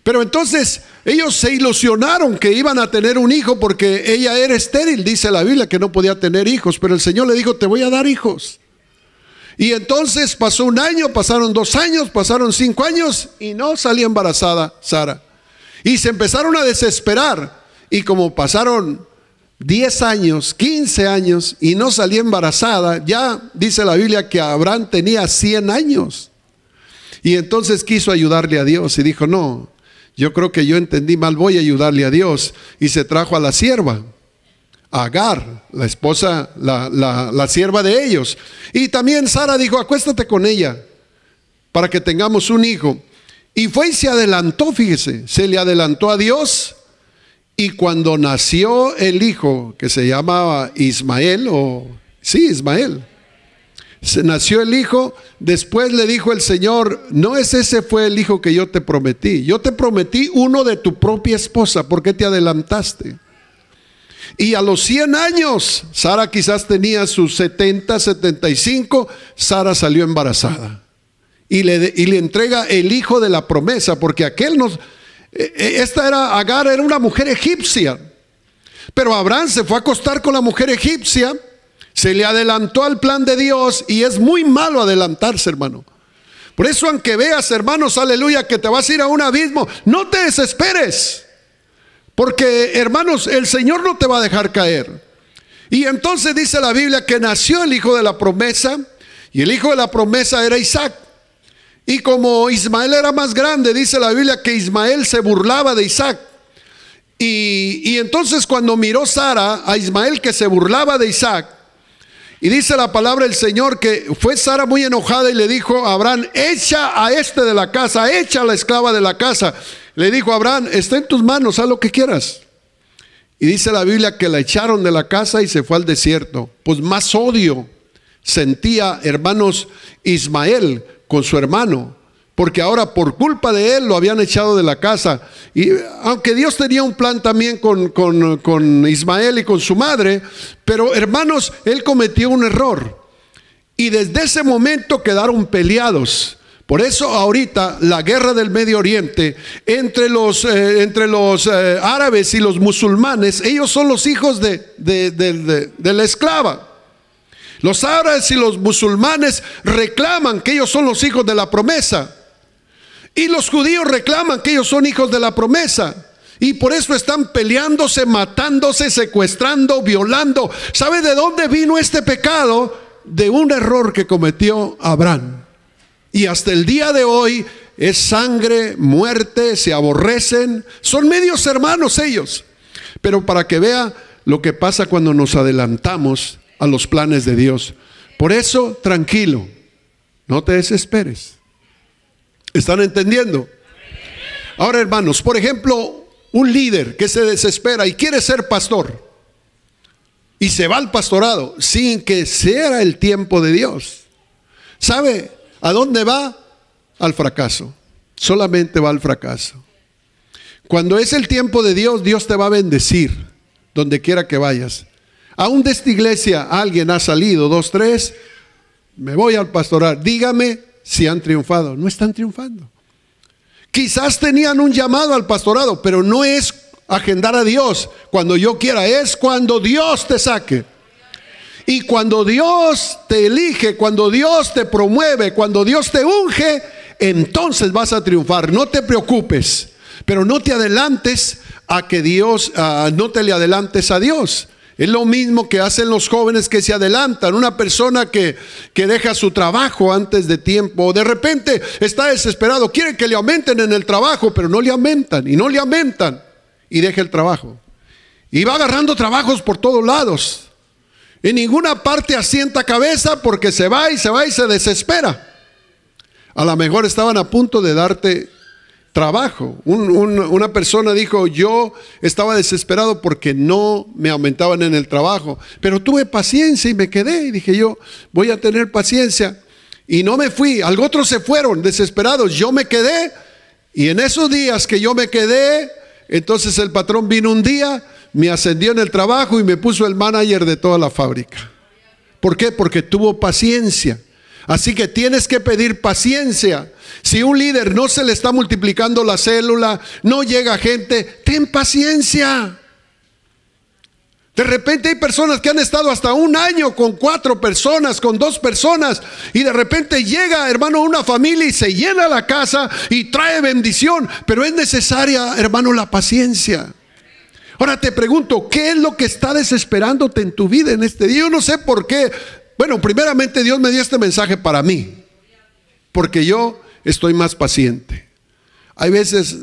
Pero entonces ellos se ilusionaron que iban a tener un hijo, porque ella era estéril, dice la Biblia, que no podía tener hijos. Pero el Señor le dijo, te voy a dar hijos. Y entonces pasó 1 año, pasaron 2 años, pasaron 5 años y no salía embarazada Sara. Y se empezaron a desesperar. Y como pasaron 10 años, 15 años y no salía embarazada. Ya dice la Biblia que Abraham tenía 100 años. Y entonces quiso ayudarle a Dios y dijo, no, yo creo que yo entendí mal, voy a ayudarle a Dios. Y se trajo a la sierva, Agar, la esposa, la sierva de ellos. Y también Sara dijo, acuéstate con ella para que tengamos un hijo. Y fue y se adelantó, fíjese, se le adelantó a Dios. Y cuando nació el hijo, que se llamaba Ismael, Ismael, nació el hijo, después le dijo el Señor, no es ese fue el hijo que yo te prometí. Yo te prometí uno de tu propia esposa, ¿por qué te adelantaste? Y a los 100 años, Sara quizás tenía sus 70, 75, Sara salió embarazada. Y le entrega el hijo de la promesa, porque Agar era una mujer egipcia. Pero Abraham se fue a acostar con la mujer egipcia, se le adelantó al plan de Dios, y es muy malo adelantarse, hermano. Por eso, aunque veas, hermanos, aleluya, que te vas a ir a un abismo, no te desesperes. Porque, hermanos, el Señor no te va a dejar caer. Y entonces dice la Biblia que nació el hijo de la promesa, y el hijo de la promesa era Isaac. Y como Ismael era más grande, dice la Biblia que Ismael se burlaba de Isaac. Y entonces cuando miró Sara a Ismael que se burlaba de Isaac, y dice la palabra del Señor que fue Sara muy enojada y le dijo a Abraham, echa a este de la casa, echa a la esclava de la casa. Le dijo a Abraham, está en tus manos, haz lo que quieras. Y dice la Biblia que la echaron de la casa y se fue al desierto. Pues más odio sentía, hermanos, Ismael con su hermano, porque ahora por culpa de él lo habían echado de la casa. Y aunque Dios tenía un plan también con Ismael y con su madre, pero hermanos, él cometió un error y desde ese momento quedaron peleados. Por eso ahorita la guerra del Medio Oriente entre los árabes y los musulmanes, ellos son los hijos de la esclava. Los árabes y los musulmanes reclaman que ellos son los hijos de la promesa. Y los judíos reclaman que ellos son hijos de la promesa. Y por eso están peleándose, matándose, secuestrando, violando. ¿Sabe de dónde vino este pecado? De un error que cometió Abraham. Y hasta el día de hoy es sangre, muerte, se aborrecen. Son medios hermanos ellos. Pero para que vea lo que pasa cuando nos adelantamos a los planes de Dios. Por eso, tranquilo, no te desesperes. ¿Están entendiendo? Ahora, hermanos, por ejemplo, un líder que se desespera y quiere ser pastor y se va al pastorado sin que sea el tiempo de Dios. ¿Sabe a dónde va? Al fracaso. Solamente va al fracaso. Cuando es el tiempo de Dios, Dios te va a bendecir donde quiera que vayas. Aún de esta iglesia alguien ha salido, 2, 3, me voy al pastoral, dígame si han triunfado. No están triunfando. Quizás tenían un llamado al pastorado, pero no es agendar a Dios cuando yo quiera, es cuando Dios te saque. Y cuando Dios te elige, cuando Dios te promueve, cuando Dios te unge, entonces vas a triunfar. No te preocupes, pero no te adelantes a que Dios, no te le adelantes a Dios. Es lo mismo que hacen los jóvenes que se adelantan. Una persona que deja su trabajo antes de tiempo, de repente está desesperado, quiere que le aumenten en el trabajo, pero no le aumentan y no le aumentan, y deja el trabajo. Y va agarrando trabajos por todos lados. En ninguna parte asienta cabeza porque se va y se desespera. A lo mejor estaban a punto de darte trabajo. Una persona dijo, yo estaba desesperado porque no me aumentaban en el trabajo, pero tuve paciencia y me quedé, y dije yo, voy a tener paciencia, y no me fui. Algo otros se fueron desesperados, yo me quedé, y en esos días que yo me quedé, entonces el patrón vino un día, me ascendió en el trabajo y me puso el manager de toda la fábrica. ¿Por qué? Porque tuvo paciencia. Así que tienes que pedir paciencia. Si un líder no se le está multiplicando la célula, no llega gente, ten paciencia. De repente hay personas que han estado hasta un año con 4 personas, con 2 personas, y de repente llega, hermano, una familia y se llena la casa y trae bendición, pero es necesaria, hermano, la paciencia. Ahora te pregunto, ¿qué es lo que está desesperándote en tu vida en este día? Yo no sé por qué. Bueno, primeramente Dios me dio este mensaje para mí, porque yo estoy más paciente. Hay veces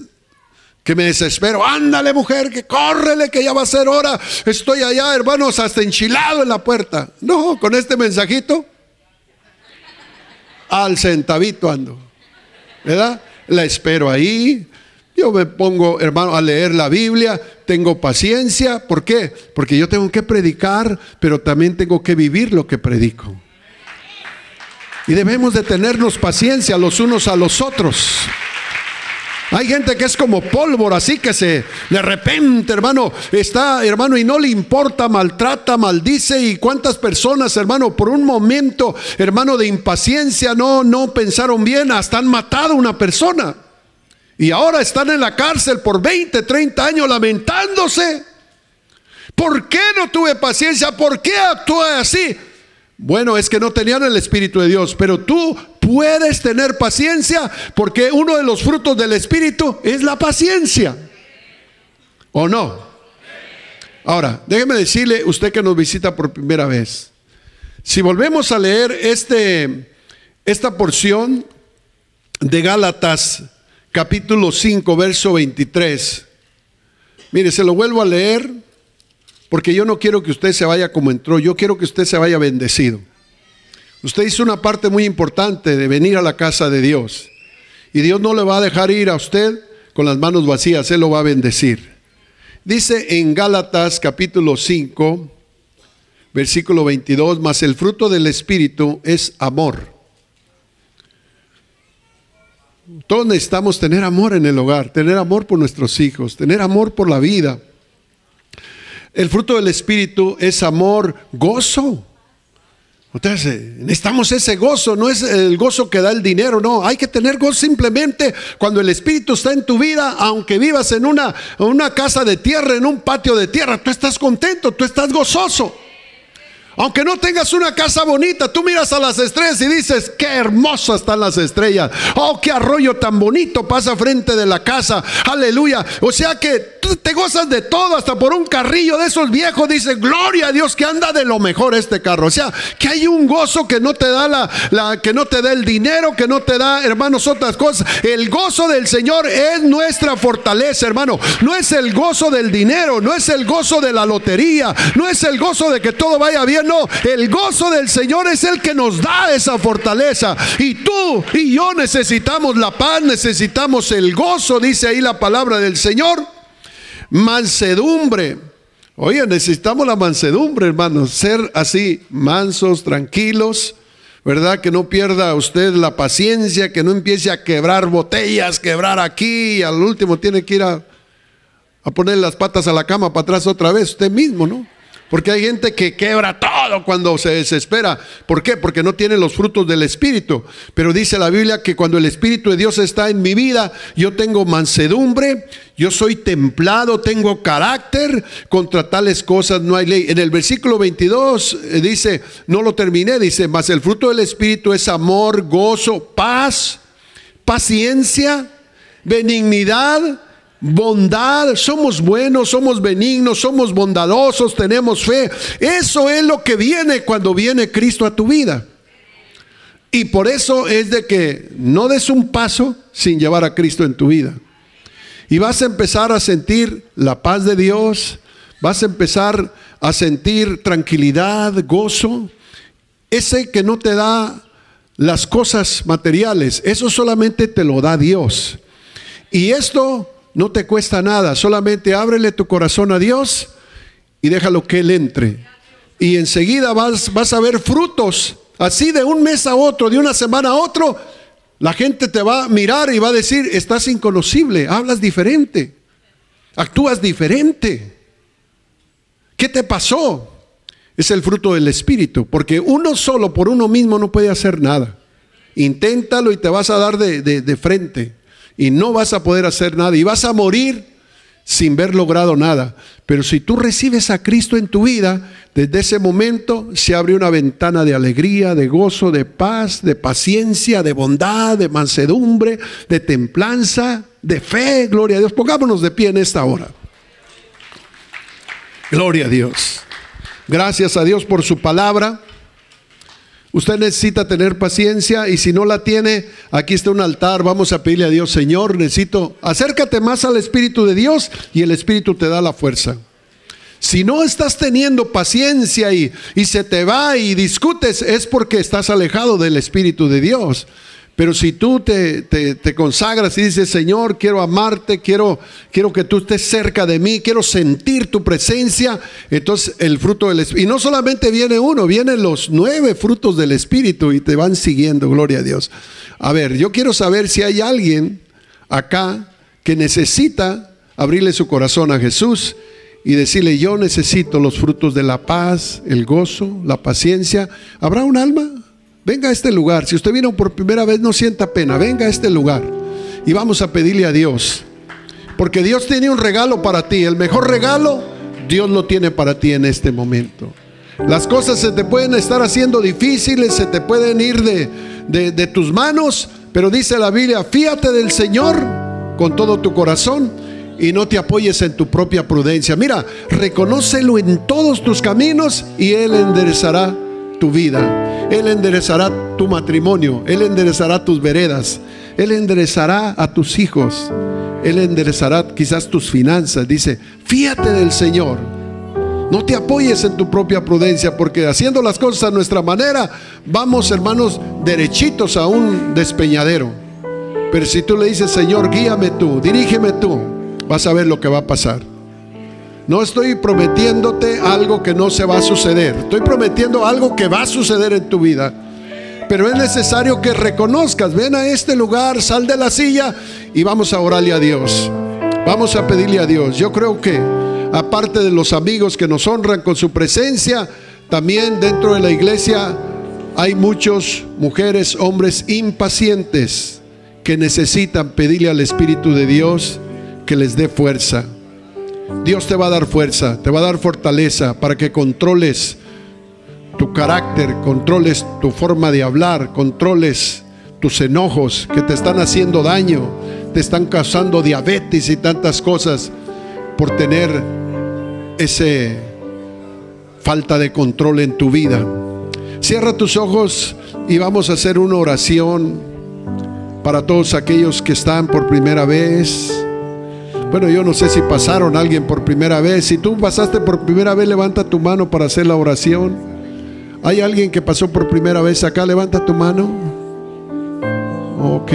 que me desespero. Ándale, mujer, que córrele, que ya va a ser hora. Estoy allá, hermanos, hasta enchilado en la puerta. No, con este mensajito, al centavito ando, ¿verdad? La espero ahí. Yo me pongo, hermano, a leer la Biblia, tengo paciencia. ¿Por qué? Porque yo tengo que predicar, pero también tengo que vivir lo que predico. Y debemos de tenernos paciencia los unos a los otros. Hay gente que es como pólvora, así que de repente, hermano, está, hermano, y no le importa, maltrata, maldice. Y cuántas personas, hermano, por un momento, hermano, de impaciencia, no pensaron bien, hasta han matado a una persona. Y ahora están en la cárcel por 20, 30 años lamentándose. ¿Por qué no tuve paciencia? ¿Por qué actué así? Bueno, es que no tenían el Espíritu de Dios. Pero tú puedes tener paciencia, porque uno de los frutos del Espíritu es la paciencia. ¿O no? Ahora, déjeme decirle, usted que nos visita por primera vez, si volvemos a leer esta porción de Gálatas capítulo 5, verso 23. Mire, se lo vuelvo a leer, porque yo no quiero que usted se vaya como entró, yo quiero que usted se vaya bendecido. Usted hizo una parte muy importante de venir a la casa de Dios, y Dios no le va a dejar ir a usted con las manos vacías, Él lo va a bendecir. Dice en Gálatas capítulo 5, versículo 22, mas el fruto del Espíritu es amor. Todos necesitamos tener amor en el hogar, tener amor por nuestros hijos, tener amor por la vida. El fruto del Espíritu es amor, gozo. Entonces, necesitamos ese gozo, no es el gozo que da el dinero, no. Hay que tener gozo simplemente cuando el Espíritu está en tu vida, aunque vivas en una casa de tierra, en un patio de tierra, tú estás contento, tú estás gozoso. Aunque no tengas una casa bonita, tú miras a las estrellas y dices, qué hermosas están las estrellas. Oh, qué arroyo tan bonito pasa frente de la casa. Aleluya. O sea que tú te gozas de todo, hasta por un carrillo de esos viejos. Dices, gloria a Dios que anda de lo mejor este carro. O sea, que hay un gozo que no te da que no te da el dinero, que no te da, hermanos, otras cosas. El gozo del Señor es nuestra fortaleza, hermano. No es el gozo del dinero, no es el gozo de la lotería, no es el gozo de que todo vaya bien. No, el gozo del Señor es el que nos da esa fortaleza. Y tú y yo necesitamos la paz, necesitamos el gozo, dice ahí la palabra del Señor. Mansedumbre. Oye, necesitamos la mansedumbre, hermanos. Ser así, mansos, tranquilos, ¿verdad? Que no pierda usted la paciencia, que no empiece a quebrar botellas, quebrar aquí, y al último tiene que ir a poner las patas a la cama para atrás otra vez, usted mismo, ¿no? Porque hay gente que quebra todo cuando se desespera. ¿Por qué? Porque no tiene los frutos del Espíritu. Pero dice la Biblia que cuando el Espíritu de Dios está en mi vida, yo tengo mansedumbre, yo soy templado, tengo carácter. Contra tales cosas no hay ley. En el versículo 22 dice, no lo terminé, dice, mas el fruto del Espíritu es amor, gozo, paz, paciencia, benignidad, bondad. Somos buenos, somos benignos, somos bondadosos, tenemos fe. Eso es lo que viene cuando viene Cristo a tu vida. Y por eso es de que no des un paso sin llevar a Cristo en tu vida. Y vas a empezar a sentir la paz de Dios, vas a empezar a sentir tranquilidad, gozo. Ese que no te da las cosas materiales, eso solamente te lo da Dios. Y esto no te cuesta nada, solamente ábrele tu corazón a Dios y déjalo que Él entre. Y enseguida vas a ver frutos, así de un mes a otro, de una semana a otro. La gente te va a mirar y va a decir, estás inconocible, hablas diferente, actúas diferente. ¿Qué te pasó? Es el fruto del Espíritu, porque uno solo por uno mismo no puede hacer nada. Inténtalo y te vas a dar de frente. Y no vas a poder hacer nada y vas a morir sin haber logrado nada. Pero si tú recibes a Cristo en tu vida, desde ese momento se abre una ventana de alegría, de gozo, de paz, de paciencia, de bondad, de mansedumbre, de templanza, de fe. Gloria a Dios. Pongámonos de pie en esta hora. Gloria a Dios. Gracias a Dios por su palabra. Usted necesita tener paciencia, y si no la tiene, aquí está un altar. Vamos a pedirle a Dios: Señor, necesito, acércate más al Espíritu de Dios, y el Espíritu te da la fuerza. Si no estás teniendo paciencia y se te va y discutes, es porque estás alejado del Espíritu de Dios. Pero si tú te consagras y dices: Señor, quiero amarte, quiero que tú estés cerca de mí, quiero sentir tu presencia, entonces el fruto del Espíritu, y no solamente viene uno, vienen los 9 frutos del Espíritu y te van siguiendo. Gloria a Dios. A ver, yo quiero saber si hay alguien acá que necesita abrirle su corazón a Jesús y decirle: yo necesito los frutos de la paz, el gozo, la paciencia. ¿Habrá un alma? Venga a este lugar. Si usted vino por primera vez, no sienta pena, venga a este lugar y vamos a pedirle a Dios, porque Dios tiene un regalo para ti. El mejor regalo Dios lo tiene para ti en este momento. Las cosas se te pueden estar haciendo difíciles, se te pueden ir de tus manos, pero dice la Biblia: fíate del Señor con todo tu corazón y no te apoyes en tu propia prudencia. Mira, reconócelo en todos tus caminos y Él enderezará tu vida. Él enderezará tu matrimonio, Él enderezará tus veredas, Él enderezará a tus hijos, Él enderezará quizás tus finanzas. Dice: fíate del Señor, no te apoyes en tu propia prudencia, porque haciendo las cosas a nuestra manera, vamos, hermanos, derechitos a un despeñadero. Pero si tú le dices: Señor, guíame tú, dirígeme tú, vas a ver lo que va a pasar. No estoy prometiéndote algo que no se va a suceder, estoy prometiendo algo que va a suceder en tu vida. Pero es necesario que reconozcas. Ven a este lugar, sal de la silla y vamos a orarle a Dios. Vamos a pedirle a Dios. Yo creo que aparte de los amigos que nos honran con su presencia, también dentro de la iglesia hay muchos mujeres, hombres impacientes que necesitan pedirle al Espíritu de Dios que les dé fuerza. Dios te va a dar fuerza, te va a dar fortaleza para que controles tu carácter, controles tu forma de hablar, controles tus enojos que te están haciendo daño, te están causando diabetes y tantas cosas por tener ese falta de control en tu vida. Cierra tus ojos y vamos a hacer una oración para todos aquellos que están por primera vez. Bueno, yo no sé si pasaron a alguien por primera vez. Si tú pasaste por primera vez, levanta tu mano para hacer la oración. ¿Hay alguien que pasó por primera vez acá? Levanta tu mano. Ok,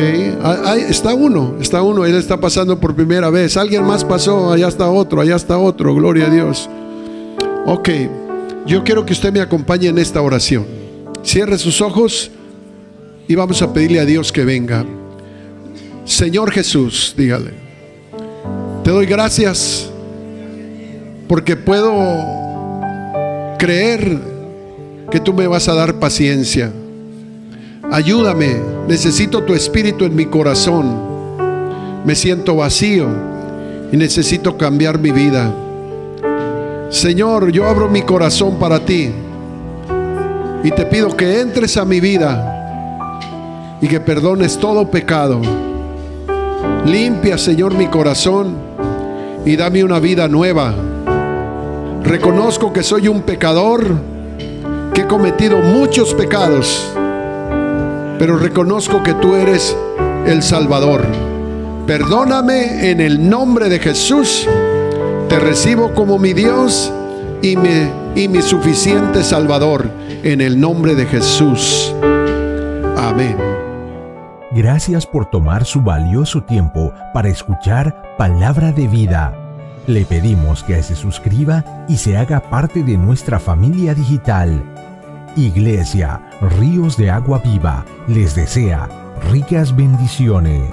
está uno, él está pasando por primera vez. Alguien más pasó, allá está otro, gloria a Dios. Ok, yo quiero que usted me acompañe en esta oración. Cierre sus ojos y vamos a pedirle a Dios que venga. Señor Jesús, dígale: te doy gracias porque puedo creer que tú me vas a dar paciencia. Ayúdame, necesito tu Espíritu en mi corazón. Me siento vacío y necesito cambiar mi vida. Señor, yo abro mi corazón para ti y te pido que entres a mi vida y que perdones todo pecado. Limpia, Señor, mi corazón y dame una vida nueva. Reconozco que soy un pecador, que he cometido muchos pecados, pero reconozco que tú eres el Salvador. Perdóname en el nombre de Jesús. Te recibo como mi Dios y mi suficiente Salvador, en el nombre de Jesús. Amén. Gracias por tomar su valioso tiempo para escuchar Palabra de Vida. Le pedimos que se suscriba y se haga parte de nuestra familia digital. Iglesia Ríos de Agua Viva les desea ricas bendiciones.